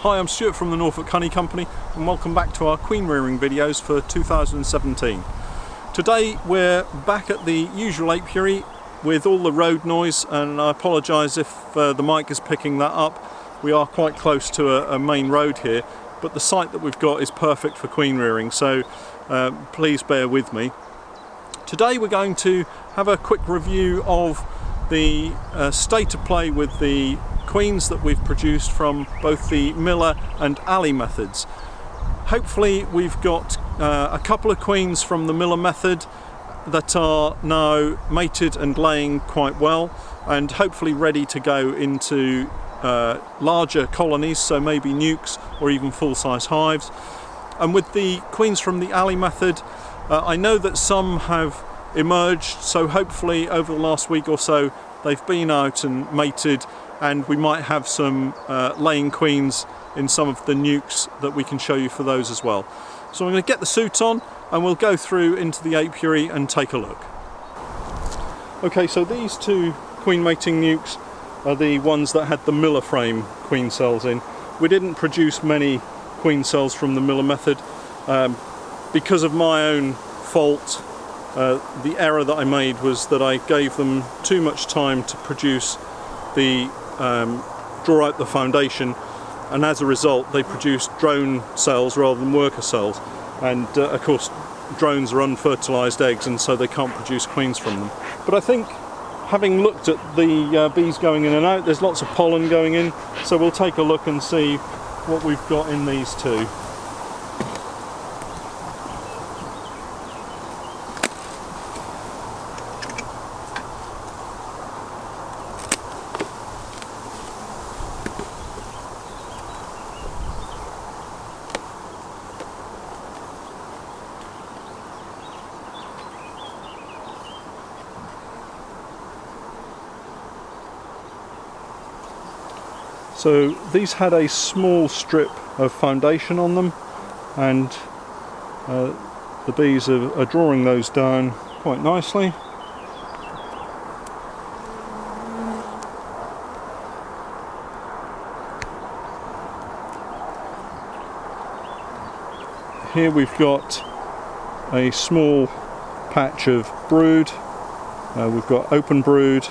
Hi, I'm Stuart from the Norfolk Honey Company and welcome back to our queen rearing videos for 2017. Today we're back at the usual apiary with all the road noise, and I apologise if the mic is picking that up. We are quite close to a main road here, but the site that we've got is perfect for queen rearing, so please bear with me. Today we're going to have a quick review of the state of play with the queens that we've produced from both the Miller and Alley methods. Hopefully we've got a couple of queens from the Miller method that are now mated and laying quite well, and hopefully ready to go into larger colonies, so maybe nukes or even full-size hives. And with the queens from the Alley method, I know that some have emerged, so hopefully over the last week or so they've been out and mated, and we might have some laying queens in some of the nukes that we can show you for those as well. So I'm going to get the suit on and we'll go through into the apiary and take a look. Okay, so these two queen mating nukes are the ones that had the Miller frame queen cells in. We didn't produce many queen cells from the Miller method because of my own fault. The error that I made was that I gave them too much time to produce the draw out the foundation, and as a result they produced drone cells rather than worker cells, and of course drones are unfertilized eggs and so they can't produce queens from them. But I think, having looked at the bees going in and out, there's lots of pollen going in, so we'll take a look and see what we've got in these two. So these had a small strip of foundation on them, and the bees are drawing those down quite nicely. Here we've got a small patch of brood. We've got open brood.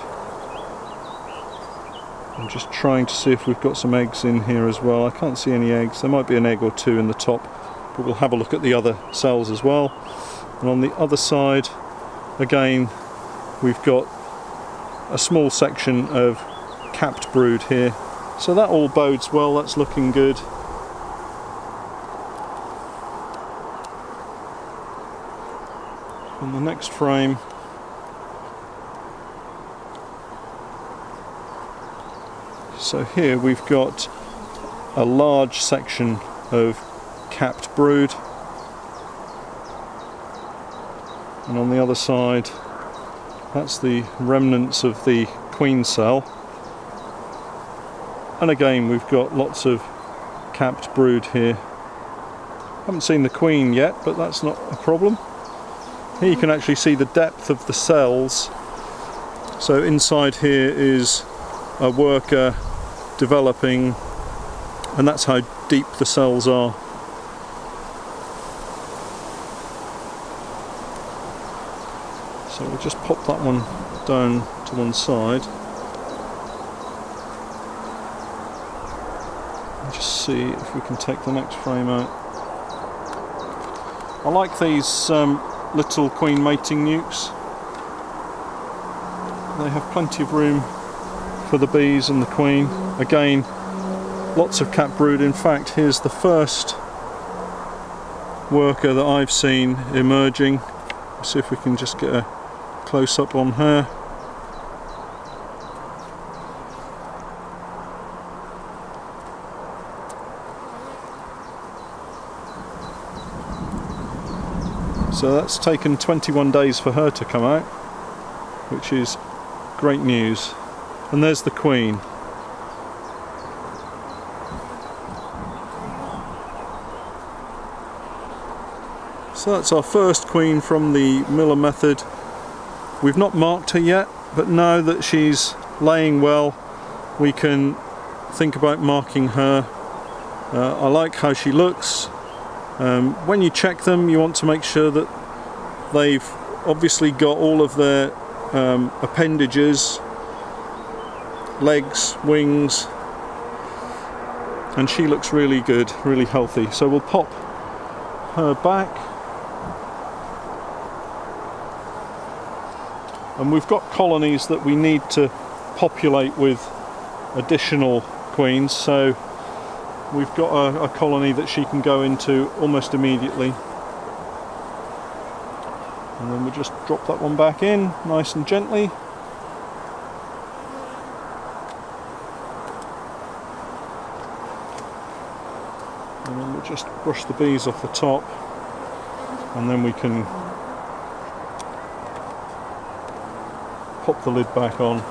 I'm just trying to see if we've got some eggs in here as well. I can't see any eggs. There might be an egg or two in the top, but we'll have a look at the other cells as well. And on the other side, again, we've got a small section of capped brood here. So that all bodes well, that's looking good. On the next frame, so here we've got a large section of capped brood, and on the other side that's the remnants of the queen cell, and again we've got lots of capped brood here. Haven't seen the queen yet, but that's not a problem. Here you can actually see the depth of the cells. So inside here is a worker developing, and that's how deep the cells are. So we'll just pop that one down to one side and just see if we can take the next frame out. I like these little queen mating nukes. They have plenty of room for the bees and the queen. Again, lots of capped brood. In fact, here's the first worker that I've seen emerging. Let's see if we can just get a close-up on her. So that's taken 21 days for her to come out, which is great news. And there's the queen. So that's our first queen from the Miller method. We've not marked her yet, but now that she's laying well, we can think about marking her. I like how she looks. When you check them, you want to make sure that they've obviously got all of their appendages, legs, wings, and she looks really good, really healthy. So we'll pop her back, and we've got colonies that we need to populate with additional queens, so we've got a colony that she can go into almost immediately. And then we just drop that one back in nice and gently. And then we'll just brush the bees off the top, and then we can pop the lid back on.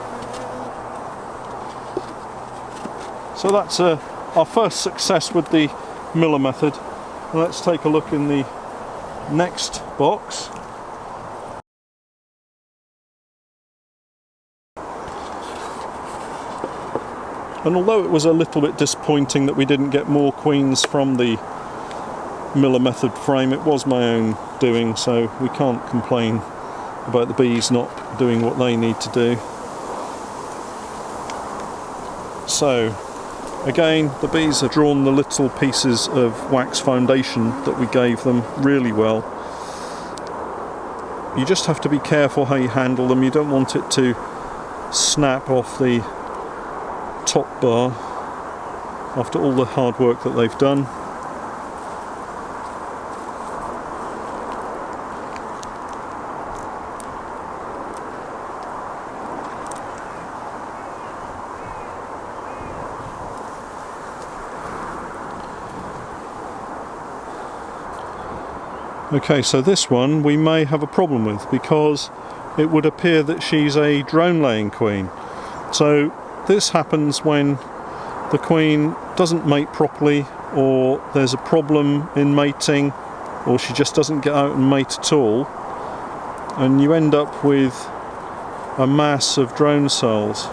So that's our first success with the Miller method. Let's take a look in the next box. And although it was a little bit disappointing that we didn't get more queens from the Miller method frame, it was my own doing, so we can't complain about the bees not doing what they need to do. So again, the bees have drawn the little pieces of wax foundation that we gave them really well. You just have to be careful how you handle them. You don't want it to snap off the top bar after all the hard work that they've done. Okay, so this one we may have a problem with, because it would appear that she's a drone laying queen. So this happens when the queen doesn't mate properly, or there's a problem in mating, or she just doesn't get out and mate at all, and you end up with a mass of drone cells.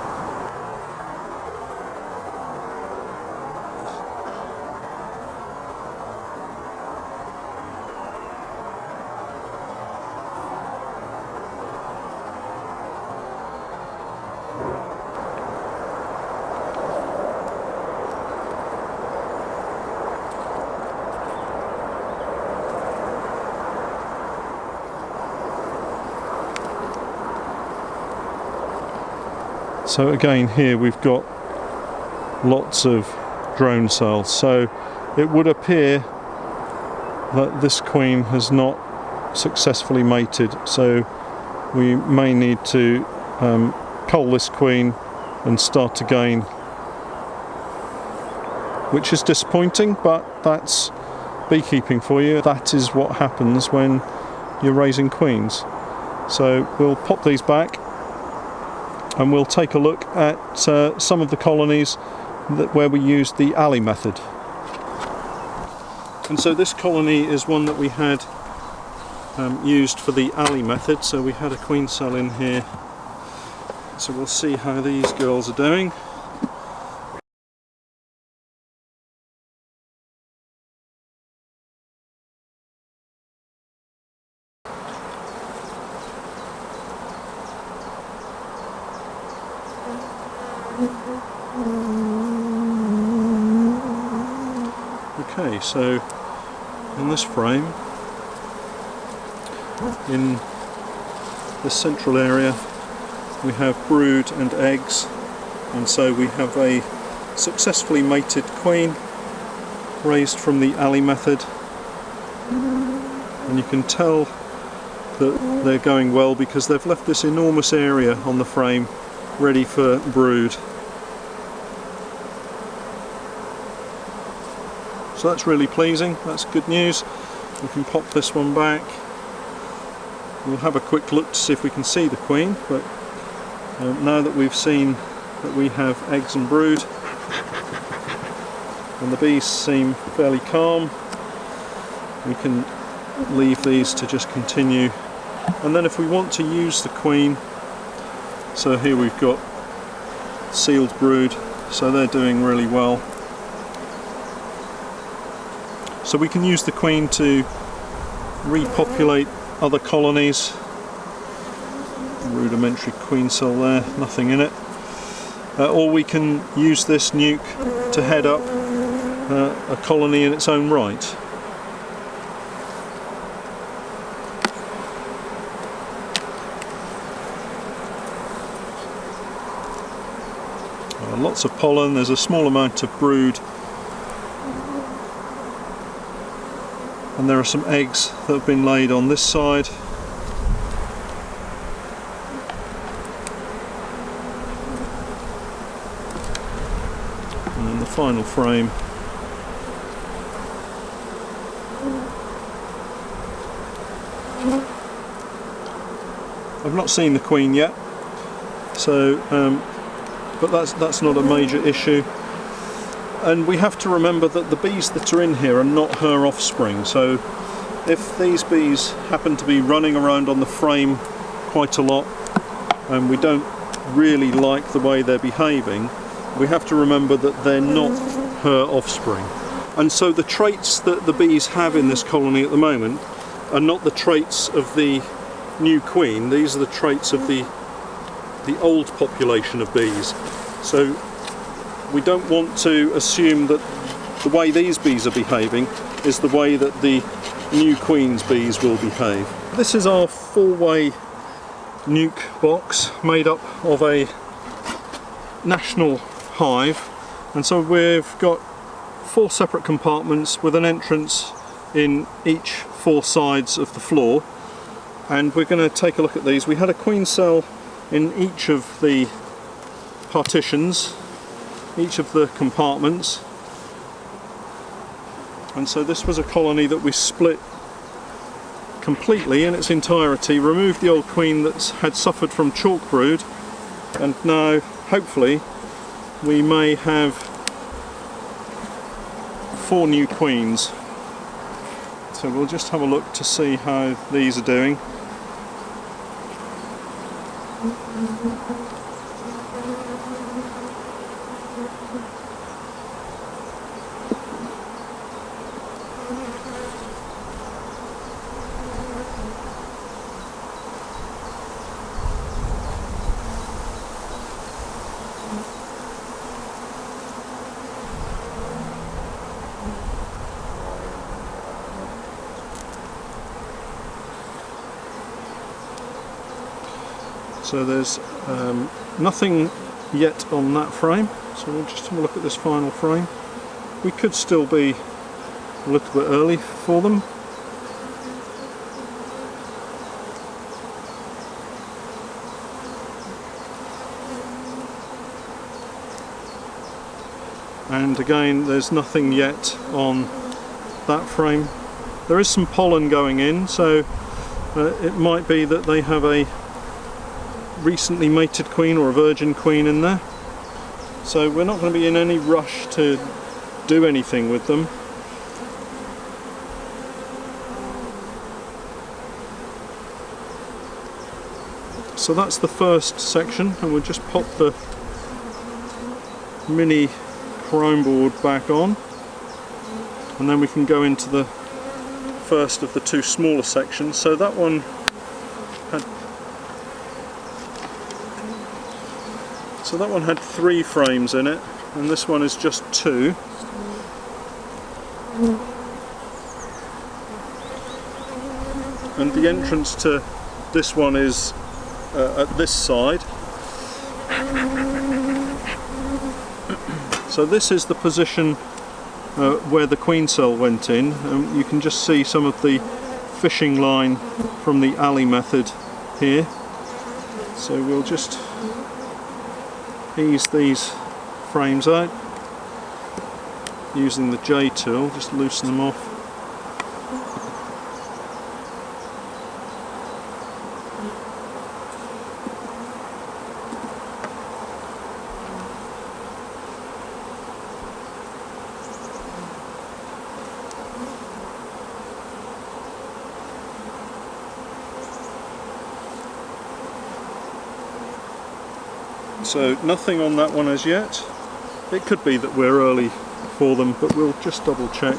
So again, here we've got lots of drone cells, so it would appear that this queen has not successfully mated, so we may need to cull this queen and start again, which is disappointing, but that's beekeeping for you. That is what happens when you're raising queens. So we'll pop these back, and we'll take a look at some of the colonies where we used the alley method. And so this colony is one that we had used for the alley method, so we had a queen cell in here. So we'll see how these girls are doing. Okay, so in this frame, in the central area, we have brood and eggs, and so we have a successfully mated queen raised from the alley method, and you can tell that they're going well because they've left this enormous area on the frame ready for brood. So that's really pleasing, that's good news. We can pop this one back. We'll have a quick look to see if we can see the queen, but now that we've seen that we have eggs and brood, and the bees seem fairly calm, we can leave these to just continue. And then if we want to use the queen, so here we've got sealed brood, so they're doing really well. So we can use the queen to repopulate other colonies. Rudimentary queen cell there, nothing in it. Or we can use this nuke to head up a colony in its own right. Lots of pollen, there's a small amount of brood, and there are some eggs that have been laid on this side. And then the final frame. I've not seen the queen yet, so but that's not a major issue. And we have to remember that the bees that are in here are not her offspring, so if these bees happen to be running around on the frame quite a lot and we don't really like the way they're behaving, we have to remember that they're not her offspring. And so the traits that the bees have in this colony at the moment are not the traits of the new queen, these are the traits of the old population of bees. So we don't want to assume that the way these bees are behaving is the way that the new queen's bees will behave. This is our 4-way nuke box made up of a national hive, and so we've got 4 separate compartments with an entrance in each 4 sides of the floor, and we're going to take a look at these. We had a queen cell in each of the partitions, each of the compartments, and so this was a colony that we split completely in its entirety, removed the old queen that had suffered from chalk brood, and now hopefully we may have 4 new queens. So we'll just have a look to see how these are doing. So there's nothing yet on that frame, so we'll just have a look at this final frame. We could still be a little bit early for them. And again, there's nothing yet on that frame. There is some pollen going in, so it might be that they have a recently mated queen or a virgin queen in there. So we're not going to be in any rush to do anything with them. So that's the first section, and we'll just pop the mini chrome board back on, and then we can go into the first of the 2 smaller sections. So that one had 3 frames in it, and this one is just 2. And the entrance to this one is at this side. So this is the position where the queen cell went in. You can just see some of the fishing line from the alley method here. So we'll just ease these frames out using the J tool, just loosen them off. So nothing on that one as yet. It could be that we're early for them, but we'll just double check.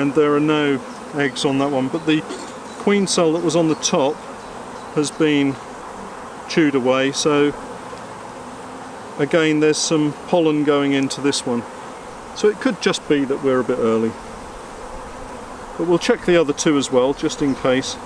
and there are no eggs on that one, but the queen cell that was on the top has been chewed away, so again there's some pollen going into this one, so it could just be that we're a bit early, but we'll check the other two as well just in case.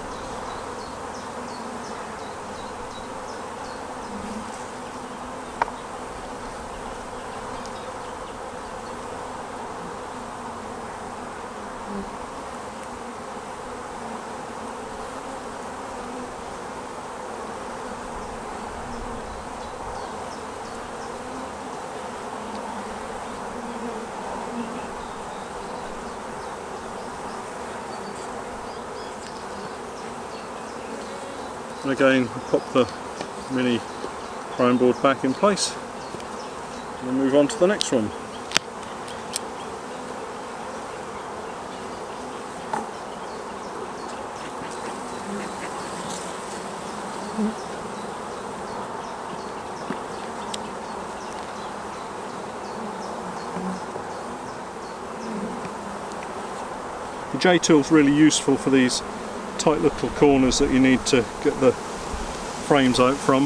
And again, pop the mini prime board back in place and move on to the next one. The J-tool is really useful for these tight little corners that you need to get the frames out from.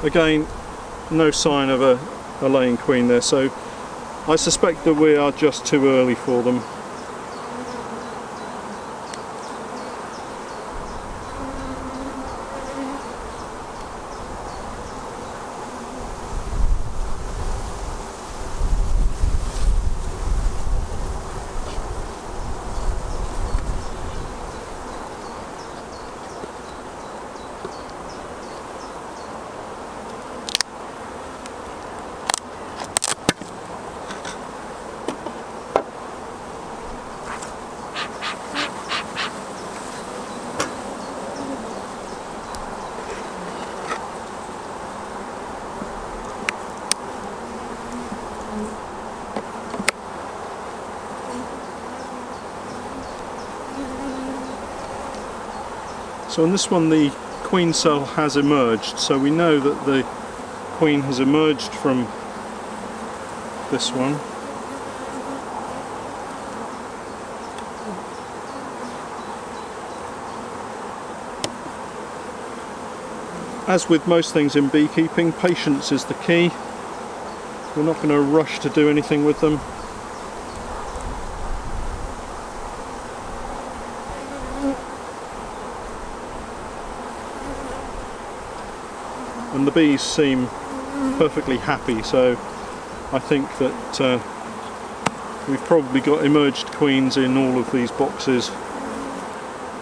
Again, no sign of a laying queen there, so I suspect that we are just too early for them. So on this one the queen cell has emerged, so we know that the queen has emerged from this one. As with most things in beekeeping, patience is the key. We're not going to rush to do anything with them. And the bees seem perfectly happy, so I think that we've probably got emerged queens in all of these boxes,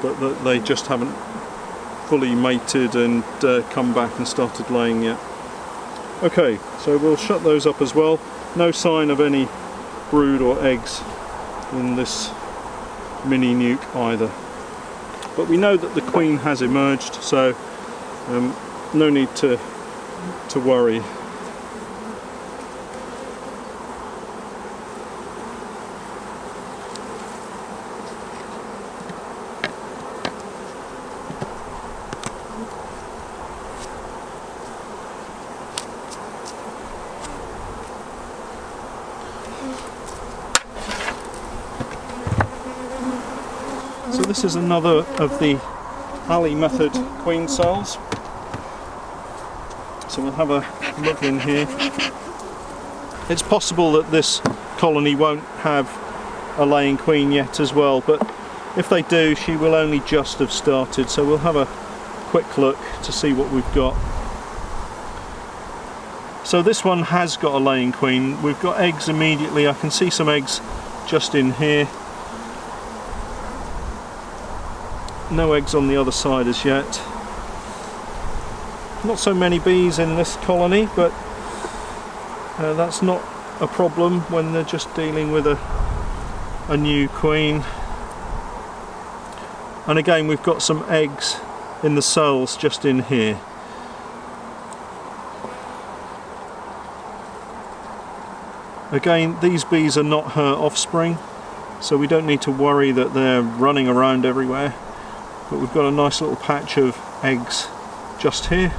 but that they just haven't fully mated and come back and started laying yet. Okay, so we'll shut those up as well. No sign of any brood or eggs in this mini nuke either. But we know that the queen has emerged, so no need to worry. So this is another of the alley method queen cells. So we'll have a look in here. It's possible that this colony won't have a laying queen yet as well, but if they do, she will only just have started, so we'll have a quick look to see what we've got. So this one has got a laying queen. We've got eggs immediately. I can see some eggs just in here. No eggs on the other side as yet. Not so many bees in this colony, but that's not a problem when they're just dealing with a new queen. And again, we've got some eggs in the cells just in here. Again, these bees are not her offspring, so we don't need to worry that they're running around everywhere. But we've got a nice little patch of eggs just here.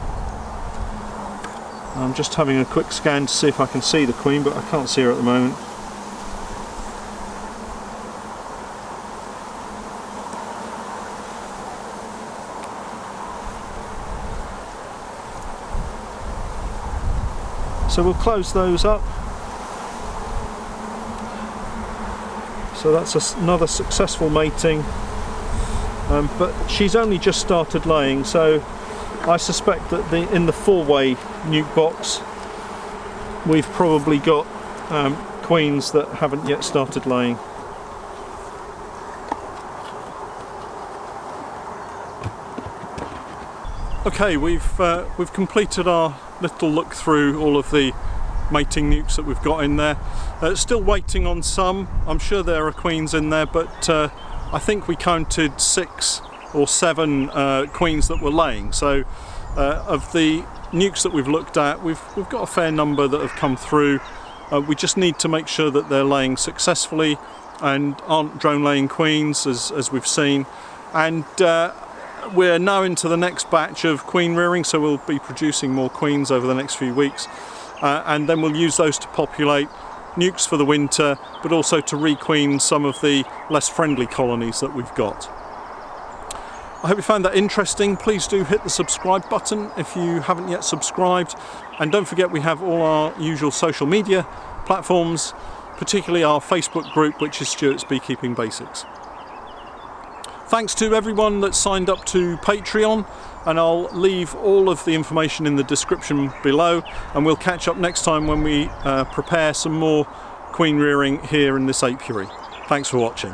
I'm just having a quick scan to see if I can see the queen, but I can't see her at the moment. So we'll close those up. So that's another successful mating, but she's only just started laying, so I suspect that in the 4-way nuke box we've probably got queens that haven't yet started laying. Okay, we've completed our little look through all of the mating nukes that we've got in there. Still waiting on some. I'm sure there are queens in there, but I think we counted 6 or 7 queens that were laying. So of the nukes that we've looked at, we've got a fair number that have come through. We just need to make sure that they're laying successfully and aren't drone laying queens, as we've seen. And we're now into the next batch of queen rearing, so we'll be producing more queens over the next few weeks. And then we'll use those to populate nukes for the winter, but also to requeen some of the less friendly colonies that we've got. I hope you found that interesting. Please do hit the subscribe button if you haven't yet subscribed, and don't forget we have all our usual social media platforms, particularly our Facebook group, which is Stuart's Beekeeping Basics. Thanks to everyone that signed up to Patreon, and I'll leave all of the information in the description below, and we'll catch up next time when we prepare some more queen rearing here in this apiary. Thanks for watching.